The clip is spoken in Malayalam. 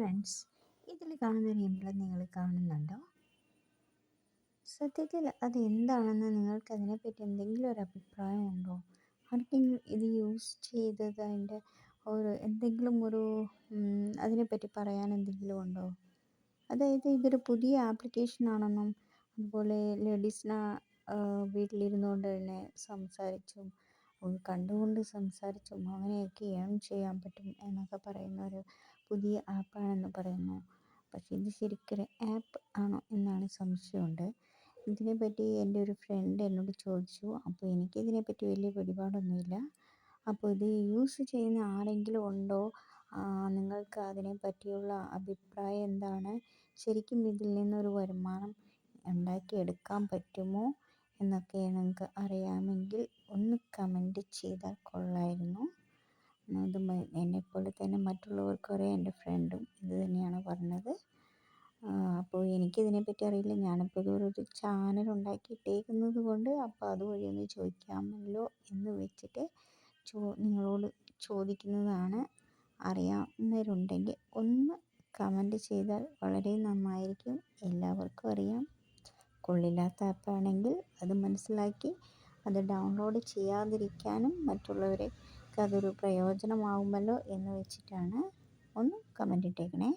ഫ്രണ്ട്സ്, ഇതിൽ കാണുന്നൊരു എംബ്ലം നിങ്ങൾ കാണുന്നുണ്ടോ? സത്യത്തിൽ അത് എന്താണെന്ന് നിങ്ങൾക്ക് അതിനെപ്പറ്റി എന്തെങ്കിലും ഒരു അഭിപ്രായം ഉണ്ടോ? ആർക്കെങ്കിലും ഇത് യൂസ് ചെയ്തത് അതിൻ്റെ എന്തെങ്കിലും അതിനെപ്പറ്റി പറയാൻ എന്തെങ്കിലും ഉണ്ടോ? അതായത് ഇതൊരു പുതിയ ആപ്ലിക്കേഷൻ ആണെന്നും അതുപോലെ ലേഡീസിന് വീട്ടിലിരുന്നുകൊണ്ട് തന്നെ സംസാരിച്ചും കണ്ടുകൊണ്ട് സംസാരിച്ചും അങ്ങനെയൊക്കെ ഏൺ ചെയ്യാൻ പറ്റും എന്നൊക്കെ പറയുന്ന ഒരു പുതിയ ആപ്പാണെന്ന് പറയുന്നു. പക്ഷേ ഇത് ശരിക്കൊരു ആപ്പ് ആണോ എന്നാണ് സംശയമുണ്ട്. ഇതിനെപ്പറ്റി എൻ്റെ ഒരു ഫ്രണ്ട് എന്നോട് ചോദിച്ചു. അപ്പോൾ എനിക്കിതിനെപ്പറ്റി വലിയ പിടിപാടൊന്നുമില്ല. അപ്പോൾ ഇത് യൂസ് ചെയ്യുന്ന ആരെങ്കിലും ഉണ്ടോ? നിങ്ങൾക്ക് അതിനെ പറ്റിയുള്ള അഭിപ്രായം എന്താണ്? ശരിക്കും ഇതിൽ നിന്നൊരു വരുമാനം ഉണ്ടാക്കിയെടുക്കാൻ പറ്റുമോ എന്നൊക്കെ നിങ്ങൾക്ക് അറിയാമെങ്കിൽ ഒന്ന് കമൻറ്റ് ചെയ്താൽ കൊള്ളായിരുന്നു. അത് എന്നെപ്പോലെ തന്നെ മറ്റുള്ളവർക്കും അറിയാം. എൻ്റെ ഫ്രണ്ടും ഇത് തന്നെയാണ് പറഞ്ഞത്. അപ്പോൾ എനിക്കിതിനെപ്പറ്റി അറിയില്ല. ഞാനിപ്പോൾ ഇതൊരു ചാനൽ ഉണ്ടാക്കിയിട്ടേക്കുന്നത് കൊണ്ട് അപ്പോൾ അതുവഴി ഒന്ന് ചോദിക്കാമല്ലോ എന്ന് വെച്ചിട്ട് നിങ്ങളോട് ചോദിക്കുന്നതാണ്. അറിയാവുന്നവരുണ്ടെങ്കിൽ ഒന്ന് കമൻറ്റ് ചെയ്താൽ വളരെ നന്നായിരിക്കും. എല്ലാവർക്കും അറിയാം, കൊള്ളില്ലാത്ത ആപ്പാണെങ്കിൽ അത് മനസ്സിലാക്കി അത് ഡൗൺലോഡ് ചെയ്യാതിരിക്കാനും മറ്റുള്ളവർക്ക് അതൊരു പ്രയോജനമാകുമല്ലോ എന്ന് വെച്ചിട്ടാണ്. ഒന്ന് കമൻറ്റ് ഇട്ടേക്കണേ.